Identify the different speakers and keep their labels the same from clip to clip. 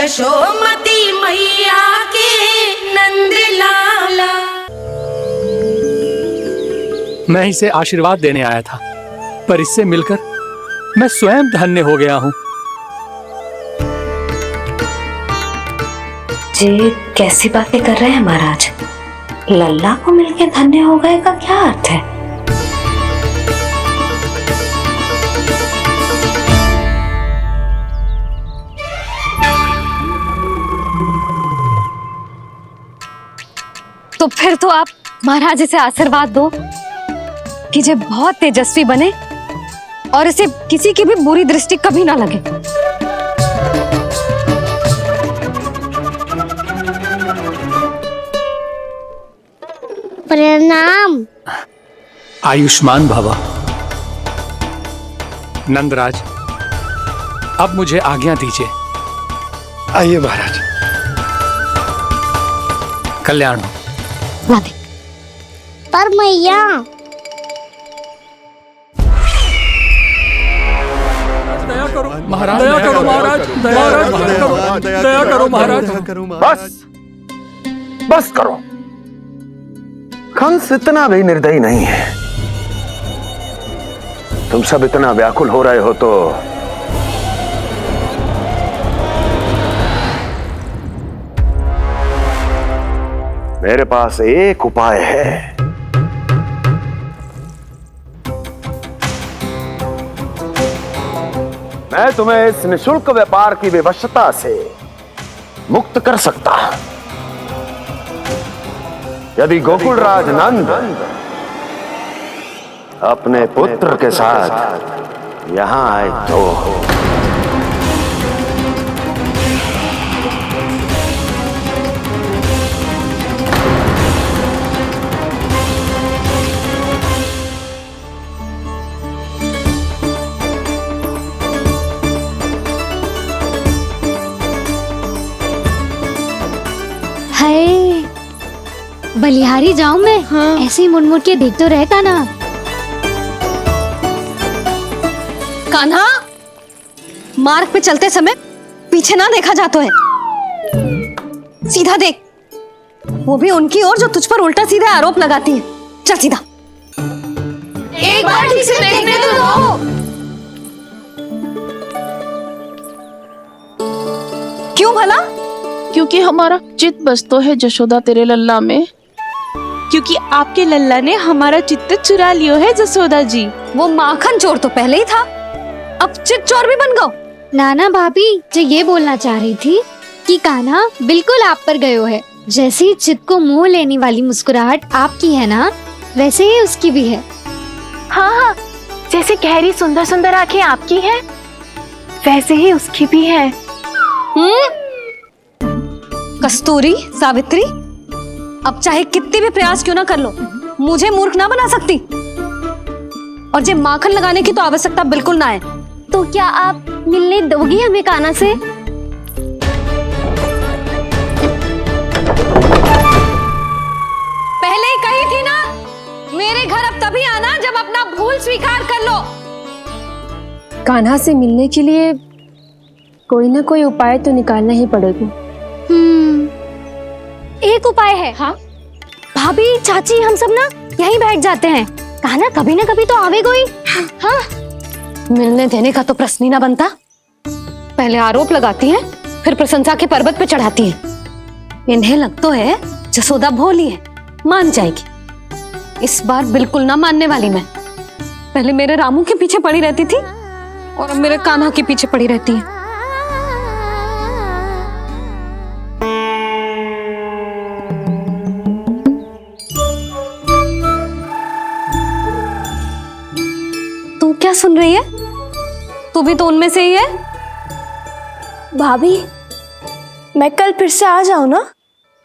Speaker 1: यशोमती मैया के नंद लाला।
Speaker 2: मैं इसे आशीर्वाद देने आया था, पर इससे मिलकर मैं स्वयं धन्य हो गया हूँ।
Speaker 3: जी कैसी बातें कर रहे हैं महाराज? लल्ला को मिलके धन्य हो गए का क्या अर्थ है?
Speaker 4: तो फिर तो आप महाराज इसे आशीर्वाद दो कि ये बहुत तेजस्वी बने और इसे किसी की भी बुरी दृष्टि कभी ना लगे।
Speaker 5: प्रणाम।
Speaker 2: आयुष्मान भव। नंदराज, अब मुझे आज्ञा दीजिए।
Speaker 6: आइए महाराज।
Speaker 2: कल्याण हो।
Speaker 4: राधे।
Speaker 5: पर मैया
Speaker 2: दया करो महाराज, दया करो महाराज, दया करो महाराज।
Speaker 6: बस करो। कंस इतना भी निर्दयी नहीं है। तुम सब इतना व्याकुल हो रहे हो तो मेरे पास एक उपाय है। मैं तुम्हें इस निःशुल्क व्यापार की विवशता से मुक्त कर सकता। यदि गोकुलराज नंद अपने पुत्र के साथ यहां आए तो
Speaker 5: बलिहारी जाऊं मैं? हाँ। ऐसे ही मुड़ के देख तो रहे कान्हा।
Speaker 4: कान्हा, मार्ग पे चलते समय पीछे ना देखा जाता है, सीधा देख। वो भी उनकी ओर जो तुझ पर उल्टा सीधा आरोप लगाती है। चल सीधा।
Speaker 1: एक बार ठीक से देखने तो दो।
Speaker 4: क्यों भला?
Speaker 7: क्योंकि हमारा चित्त बसतो है जशोदा तेरे लल्ला में।
Speaker 8: क्योंकि आपके लल्ला ने हमारा चित्त चुरा लियो है जसोदा जी।
Speaker 4: वो माखन चोर तो पहले ही था, अब चित्त चोर भी बन गो।
Speaker 5: नाना भाभी जो ये बोलना चाह रही थी कि कान्हा बिल्कुल आप पर गयो है। जैसे ही चित्त को मोह लेने वाली मुस्कुराहट आपकी है ना, वैसे ही उसकी भी है।
Speaker 8: हाँ हाँ, जैसे गहरी सुंदर सुंदर आंखें आपकी हैं, वैसे ही उसकी भी है।
Speaker 4: कस्तूरी, सावित्री, अब चाहे कितने भी प्रयास क्यों ना कर लो, मुझे मूर्ख ना बना सकती। और जे माखन लगाने की तो आवश्यकता बिल्कुल ना है।
Speaker 5: तो क्या आप मिलने दोगी हमें कान्हा से?
Speaker 4: पहले ही कही थी ना, मेरे घर अब तभी आना जब अपना भूल स्वीकार कर लो।
Speaker 9: कान्हा से मिलने के लिए कोई ना कोई उपाय तो निकालना ही पड़ेगा।
Speaker 5: एक उपाय है। हाँ? भाभी, चाची, हम सब ना यहीं बैठ जाते हैं। कान्हा कभी ना कभी तो आवेगा ही। हाँ?
Speaker 4: मिलने देने का तो प्रश्न ही ना बनता। पहले आरोप लगाती हैं, फिर प्रशंसा के पर्वत पे चढ़ाती हैं। इन्हें लगता है जसोदा भोली है, मान जाएगी। इस बार बिल्कुल ना मानने वाली मैं। पहले मेरे रामू के पीछे पड़ी रहती थी और अब मेरे कान्हा के पीछे पड़ी रहती है। तू क्या सुन रही है? तू भी तो उनमें से ही है।
Speaker 9: भाभी, मैं कल फिर से आ जाऊं ना?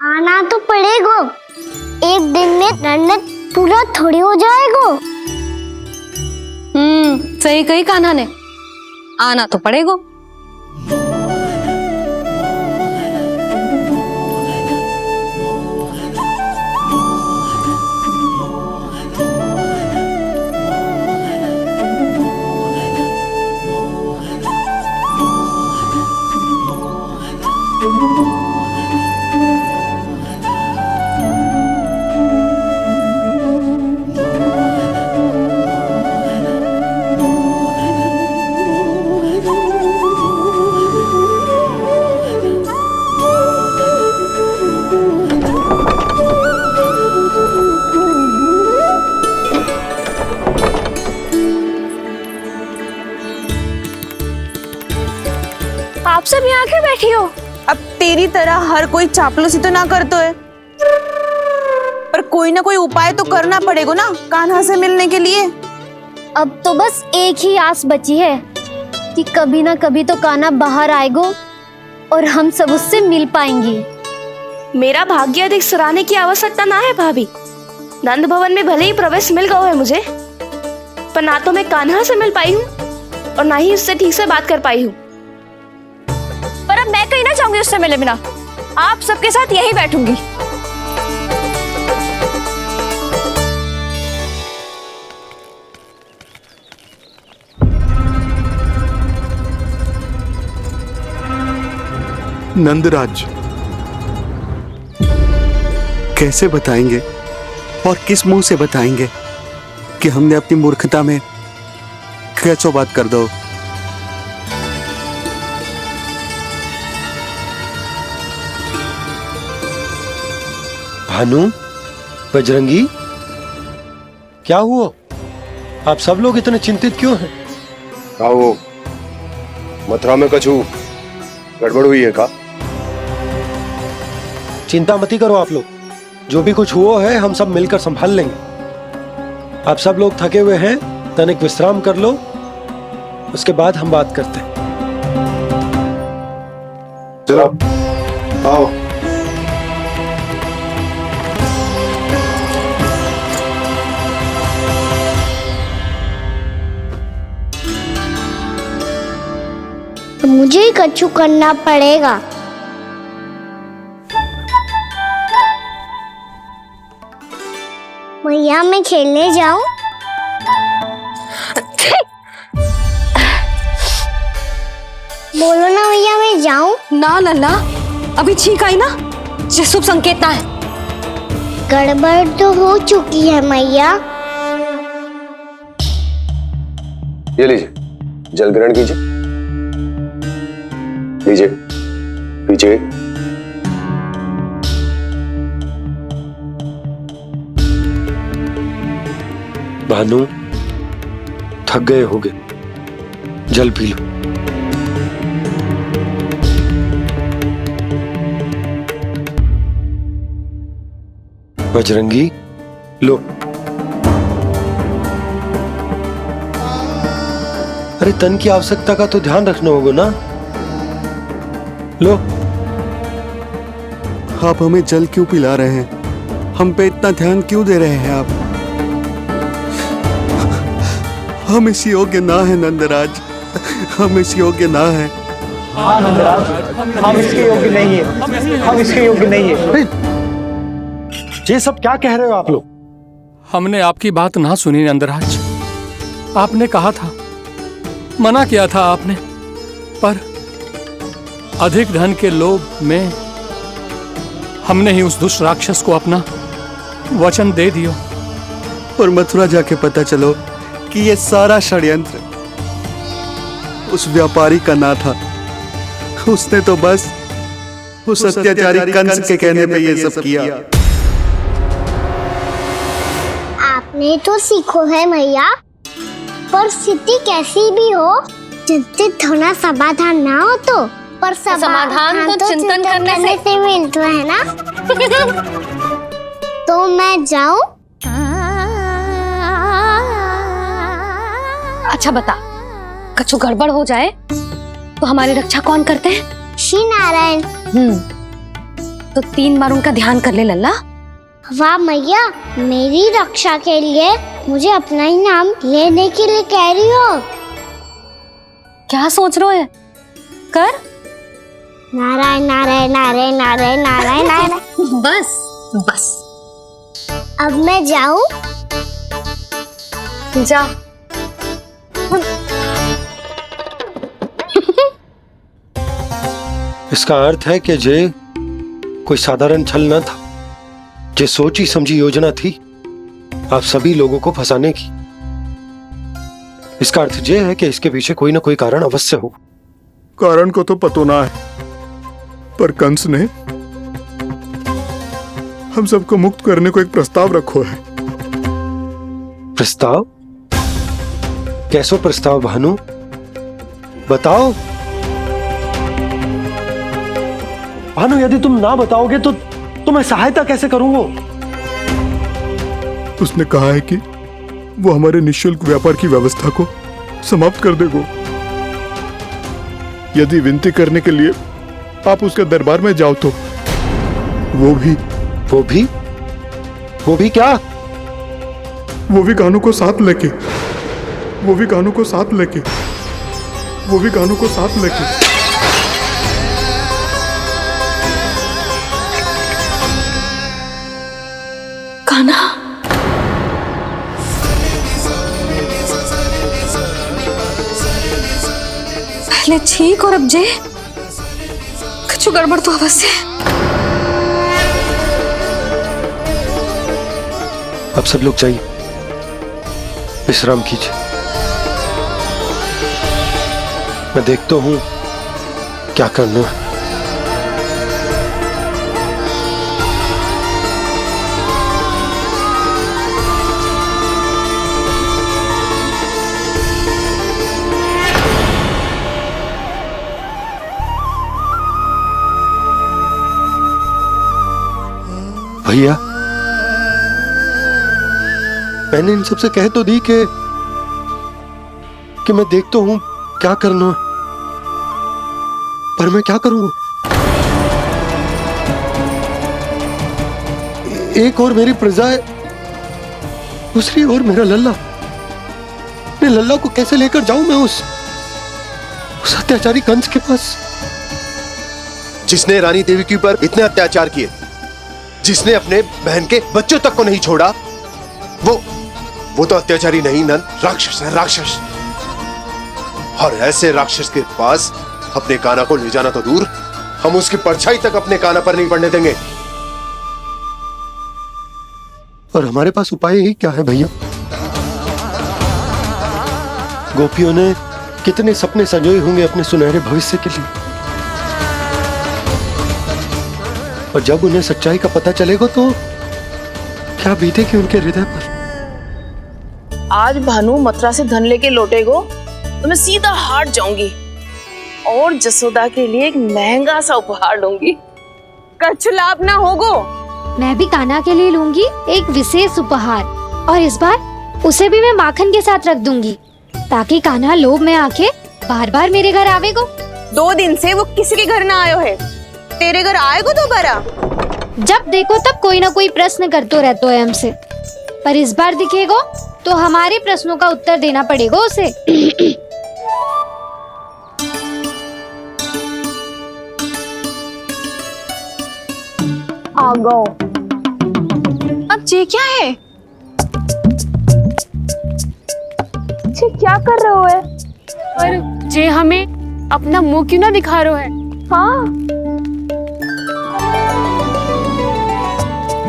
Speaker 5: आना तो पड़ेगा। एक दिन में नन्नत पूरा थोड़ी हो जाएगा।
Speaker 4: सही कही कान्हा ने, आना तो पड़ेगा।
Speaker 1: आप सब यहाँ क्यों बैठी हो? अब तेरी तरह हर कोई चापलूसी तो ना करतो है, पर कोई ना कोई उपाय तो करना पड़ेगा ना कान्हा से मिलने के लिए।
Speaker 5: अब तो बस एक ही आस बची है कि कभी ना कभी तो कान्हा बाहर आएगा और हम सब उससे मिल पाएंगे।
Speaker 10: मेरा भाग्य अधिक सराहने की आवश्यकता ना है भाभी। नंद भवन में भले ही प्रवेश मिल गया है मुझे, पर ना तो मैं कान्हा से मिल पाई हूँ और ना ही उससे ठीक से बात कर पाई हूँ।
Speaker 1: पर अब मैं कहीं ना चाहूंगी उससे मिले बिना, आप सबके साथ यहीं बैठूंगी।
Speaker 11: नंदराज, कैसे बताएंगे और किस मुंह से बताएंगे कि हमने अपनी मूर्खता में कैसो बात कर दो।
Speaker 12: भानु, बजरंगी, क्या हुआ? आप सब लोग इतने चिंतित क्यों हैं?
Speaker 6: आओ, मथुरा में कछु गड़बड़ हुई है का?
Speaker 12: चिंता मती करो आप लोग, जो भी कुछ हुआ है हम सब मिलकर संभाल लेंगे। आप सब लोग थके हुए हैं, तनिक विश्राम कर लो, उसके बाद हम बात करते हैं।
Speaker 6: चलो आओ।
Speaker 5: मुझे ही कछु करना पड़ेगा। भैया मैं खेलने जाऊं? बोलो ना भैया मैं जाऊं?
Speaker 4: ना लल्ला, अभी छींक आई ना, ये शुभ संकेत ना है।
Speaker 5: गड़बड़ तो हो चुकी है मैया।
Speaker 6: ये लीजिए, जल ग्रहण कीजिए। लीजिए, पीछे।
Speaker 12: भानु, थक गए होगे, जल पी लो। बजरंगी, लो। अरे तन की आवश्यकता का तो ध्यान रखना होगा ना, लो।
Speaker 11: आप हमें जल क्यों पिला रहे हैं? हम पे इतना ध्यान क्यों दे रहे हैं आप? हम इस योग्य ना है नंदराज, हम इस योग्य ना है।
Speaker 13: हाँ नंदराज, हम इसके योग्य नहीं है, हम इसके योग्य नहीं है।
Speaker 12: ये सब क्या कह रहे हो आप लोग?
Speaker 2: हमने आपकी बात ना सुनी नंदराज। आपने कहा था, मना किया था आपने, पर अधिक धन के लोभ में हमने ही उस दुष्ट राक्षस को अपना वचन दे दियो।
Speaker 11: पर मथुरा जाके पता चलो कि ये सारा षड्यंत्र उस व्यापारी का ना था। उसने तो बस उस अत्याचारी कंस के कहने पे ये सब किया।
Speaker 5: आपने तो सीखो है भैया, पर स्थिति कैसी भी हो, चिंतित होना समाधान ना हो तो, पर समाधान तो चिंतन करने से मिलता है ना। तो मैं जाऊं?
Speaker 4: अच्छा बता, कछु गड़बड़ हो जाए तो हमारी रक्षा कौन करते हैं?
Speaker 5: श्री नारायण।
Speaker 4: तो 3 बार उनका ध्यान कर ले लल्ला।
Speaker 5: वाह मैया, मेरी रक्षा के लिए मुझे अपना ही नाम लेने के लिए कह रही हो?
Speaker 4: क्या सोच रहे हो? कर।
Speaker 5: नारायण नारायण नारायण नारायण नारायण नारायण।
Speaker 4: बस बस।
Speaker 5: अब मैं जाऊं?
Speaker 4: जा।
Speaker 12: इसका अर्थ है कि जे कोई साधारण छल न था, जे सोची समझी योजना थी आप सभी लोगों को फंसाने की। इसका अर्थ ये है कि इसके पीछे कोई ना कोई कारण अवश्य हो।
Speaker 11: कारण को तो पतो ना है, पर कंस ने हम सबको मुक्त करने को एक प्रस्ताव रखो है।
Speaker 12: प्रस्ताव? कैसो प्रस्ताव भानु, बताओ। भानु, यदि तुम ना बताओगे तो तुम्हें सहायता कैसे करूंगा?
Speaker 11: उसने कहा है कि वो हमारे निःशुल्क व्यापार की व्यवस्था को समाप्त कर देगा यदि विनती करने के लिए आप उसके दरबार में जाओ तो। वो भी क्या? वो भी गानों को साथ लेके
Speaker 10: कान्हा,
Speaker 4: पहले ठीक और अब जे कुछ गड़बड़ तो अवश्य है।
Speaker 12: अब सब लोग जाइए, विश्राम कीजिए। मैं देखता हूं क्या करना है। भैया, मैंने इन सबसे कह तो दी कि मैं देखता हूं क्या करना, पर मैं क्या करूंगा? एक और मेरी प्रजा है, दूसरी ओर मेरा लल्ला। मैं लल्ला को कैसे लेकर जाऊं मैं उस अत्याचारी कंस के पास,
Speaker 14: जिसने रानी देवी के ऊपर इतने अत्याचार किए, जिसने अपने बहन के बच्चों तक को नहीं छोड़ा। वो तो अत्याचारी नहीं नंद, राक्षस है, राक्षस। और ऐसे राक्षस के पास अपने कान्हा को ले जाना तो दूर, हम उसकी परछाई तक अपने कान्हा पर नहीं पड़ने देंगे।
Speaker 12: और हमारे पास उपाय ही क्या है भैया? गोपियों ने कितने सपने संजोए होंगे अपने सुनहरे भविष्य के लिए, और जब उन्हें सच्चाई का पता चलेगा तो क्या बीतेगी उनके हृदय पर।
Speaker 15: आज भानु मथुरा से धन लेके लौटेगो तो मैं सीधा हाट जाऊंगी और जसोदा के लिए एक महंगा सा उपहार लूंगी।
Speaker 1: कछुलाप ना होगो।
Speaker 5: मैं भी कान्हा के लिए लूंगी एक विशेष उपहार, और इस बार उसे भी मैं माखन के साथ रख दूंगी, ताकि कान्हा लोभ में आके बार बार मेरे घर आवेगो।
Speaker 1: 2 दिन से वो किसी के घर ना आयो है, तेरे घर आएगो दोबारा?
Speaker 5: जब देखो तब कोई ना कोई प्रश्न करते रहते हो हमसे, पर इस बार दिखेगो तो हमारे प्रश्नों का उत्तर देना पड़ेगा उसे।
Speaker 8: आ गो। अब ये क्या है? ये क्या कर रहे हो है?
Speaker 9: पर जे हमें अपना मुंह क्यों ना दिखा रहे है?
Speaker 8: हाँ,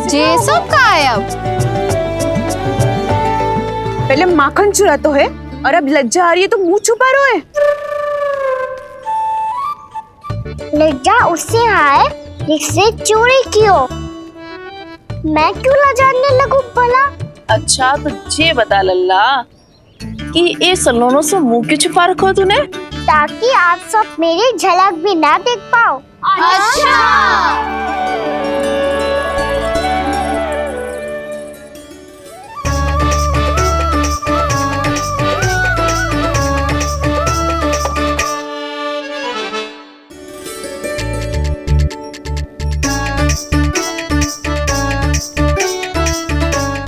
Speaker 1: जे सब का है अब? पहले माखन चुरा तो है और अब लज्जा आ रही है तो मुंह छुपा रहे है।
Speaker 5: लज्जा उससे है जिससे चोरी की हो। मैं क्यों लजाने लगूं भला?
Speaker 15: अच्छा तो ये बता लल्ला कि ये सलोनों से मुंह क्यों छुपा रखो तूने?
Speaker 5: ताकि आप सब मेरी झलक भी ना देख पाओ। अच्छा।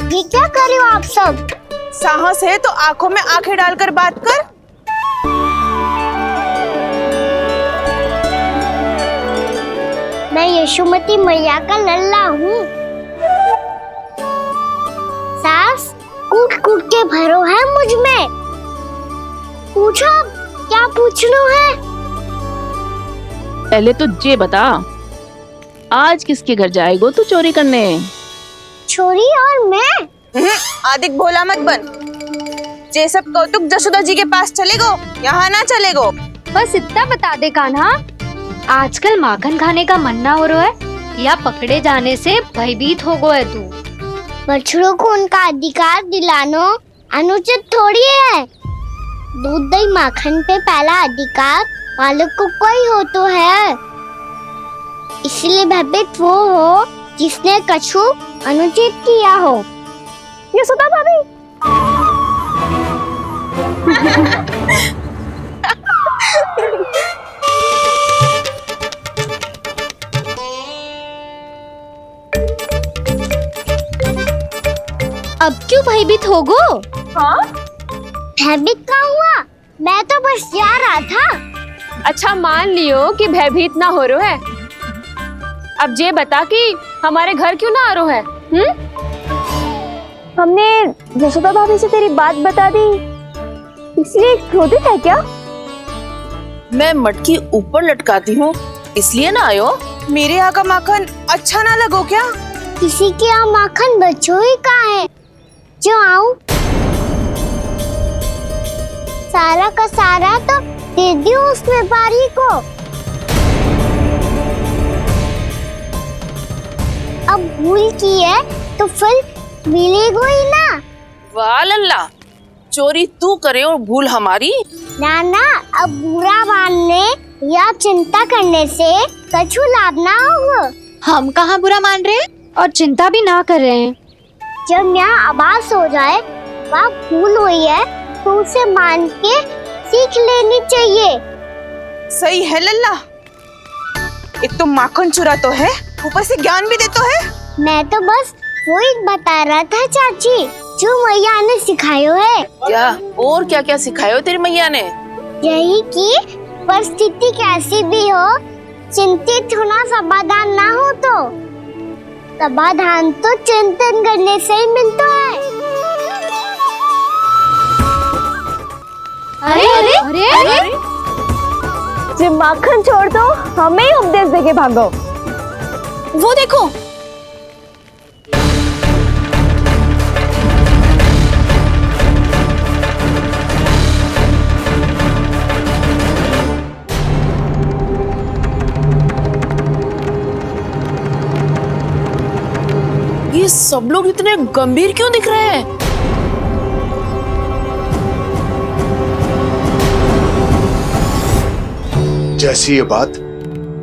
Speaker 5: ये क्या कर रहे हो आप सब?
Speaker 1: साहस है तो आंखों में आंखें डालकर बात कर।
Speaker 5: मैं यशोमती मैया का लल्ला हूँ। सास कूट कूट के भरो है मुझ में। पूछो क्या पूछना है?
Speaker 15: पहले तो ये बता, आज किसके घर जाएगो तू चोरी करने?
Speaker 5: चोरी और मैं?
Speaker 1: आदिक भोला मत बन। जे सब कौतुक जशोदा जी के पास चलेगो, यहाँ ना चलेगो।
Speaker 16: बस इतना बता दे कान्हा, आजकल माखन खाने का मन ना हो रहा है या पकड़े जाने से भयभीत हो गया है तू?
Speaker 5: बछड़ों को उनका अधिकार दिलाना अनुचित थोड़ी है। दूध दही माखन पे पहला अधिकार मालिक को कोई हो तो है। इसलिए भयभीत वो हो जिसने कछु अनुचित किया हो।
Speaker 1: यशोदा भाभी।
Speaker 5: अब क्यों भयभीत हो गो? हाँ? भयभीत का हुआ? मैं तो बस जा रहा था।
Speaker 9: अच्छा मान लियो कि भयभीत ना हो रहा है, अब ये बता कि हमारे घर क्यों ना आ रहा है?
Speaker 1: हमने यशोदा भाभी से तेरी बात बता दी, इसलिए क्रोधित है क्या?
Speaker 15: मैं मटकी ऊपर लटकाती हूँ इसलिए ना आयो?
Speaker 1: मेरे यहाँ का माखन अच्छा ना लगो क्या?
Speaker 5: किसी के यहाँ माखन बच्चों ही कहाँ है जो आऊं? सारा का सारा तो दे दियो उस व्यापारी को। अब भूल की है तो फल मिलेगा ही ना।
Speaker 15: वाह लल्ला, चोरी तू करे और भूल हमारी।
Speaker 5: ना ना, अब बुरा मानने या चिंता करने से कछु लाभ ना होगा।
Speaker 16: हम कहाँ बुरा मान रहे हैं और चिंता भी ना कर रहे हैं।
Speaker 5: जब यहाँ आभास हो जाए वहाँ भूल हुई है तो उसे मान के सीख लेनी चाहिए।
Speaker 1: सही है लल्ला, एक तो माखन चुरा तो है, ऊपर से ज्ञान भी देता है।
Speaker 5: मैं तो बस वही बता रहा था चाची जो मैया ने सिखायो है।
Speaker 15: क्या और क्या क्या सिखायो तेरी मैया ने?
Speaker 5: यही कि परिस्थिति कैसी भी हो, चिंतित होना समाधान ना हो तो समाधान तो चिंतन करने से ही मिलता है।
Speaker 16: अरे अरे अरे, अरे?
Speaker 1: जो माखन छोड़ दो, हमें ही उपदेश देके भागो। वो देखो,
Speaker 15: ये सब लोग इतने गंभीर क्यों दिख रहे हैं?
Speaker 14: जैसी ये बात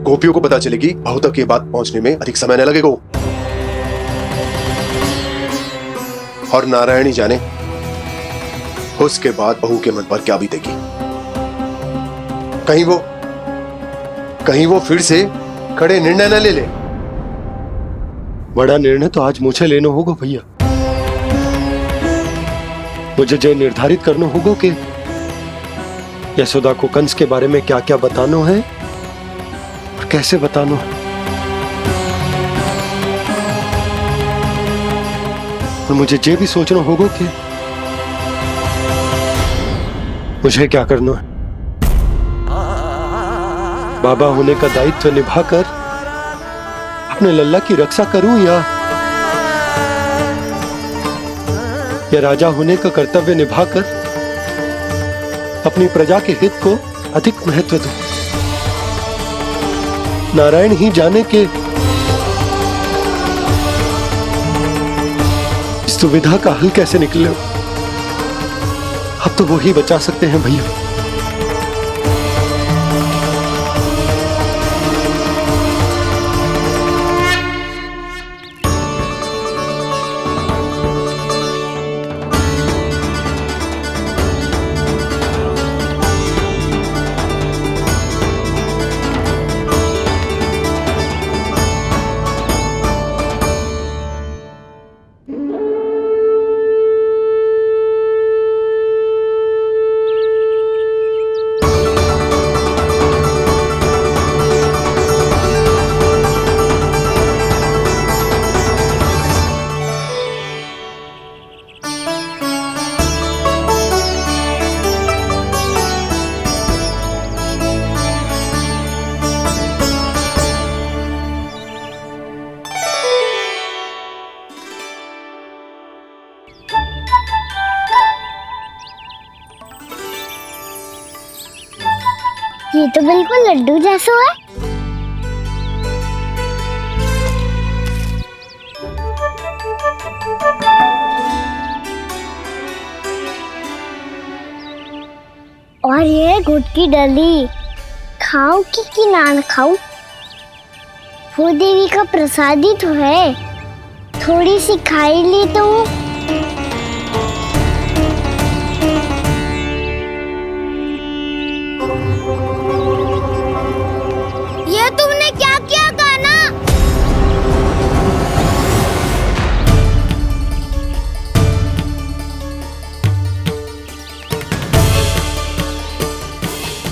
Speaker 14: गोपियों को पता चलेगी, बहू तक ये बात पहुंचने में अधिक समय न लगेगा। और नारायण ही जाने उसके बाद बहू के मन पर क्या बीतेगी। कहीं वो फिर से खड़े निर्णय न ले ले।
Speaker 12: बड़ा निर्णय तो आज मुझे लेना होगा भैया। मुझे जो निर्धारित करना होगा कि यशोदा को कंस के बारे में क्या क्या बताना है और कैसे बताना है। और मुझे ये भी सोचना होगा कि मुझे क्या करना है। बाबा होने का दायित्व निभाकर अपने लल्ला की रक्षा करूं या राजा होने का कर्तव्य निभाकर अपनी प्रजा के हित को अधिक महत्व दूं। नारायण ही जाने के इस दुविधा का हल कैसे निकले। अब तो वो ही बचा सकते हैं भैया।
Speaker 5: ये तो बिल्कुल लड्डू जैसा है। और ये गुड़ की डली खाऊं कि ना खाऊं? वो देवी का प्रसाद ही तो है, थोड़ी सी खाई ली तो। ये तुमने क्या किया कान्हा?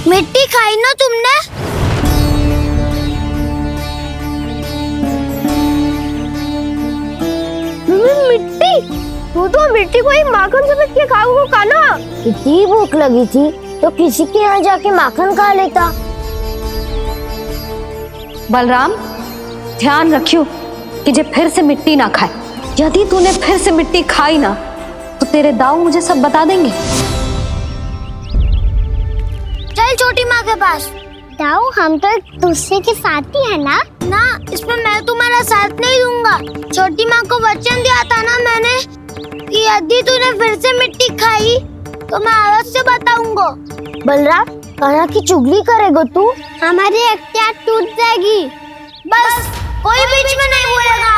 Speaker 5: मिट्टी खाई ना तुमने? मिट्टी? तू तो मिट्टी को ही माखन से के खाओगे कान्हा। इतनी भूख लगी थी तो किसी के यहाँ जाके माखन खा लेता।
Speaker 4: बलराम, ध्यान रखियो कि जे फिर से मिट्टी ना खाए। यदि तूने फिर से मिट्टी खाई ना तो तेरे दाऊ मुझे सब बता देंगे।
Speaker 5: चल छोटी माँ के पास। दाऊ, हम तो एक दूसरे के साथी है ना? ना, इसमें मैं तुम्हारा साथ नहीं दूंगा। छोटी माँ को वचन दिया था ना मैंने कि यदि तूने फिर से मिट्टी खाई तो मैं आवाज से बताऊंगा। बलराम, कान्हा की चुगली करेगा तू? हमारी अख्तियार टूट जाएगी। बस कोई बीच में नहीं बोलेगा।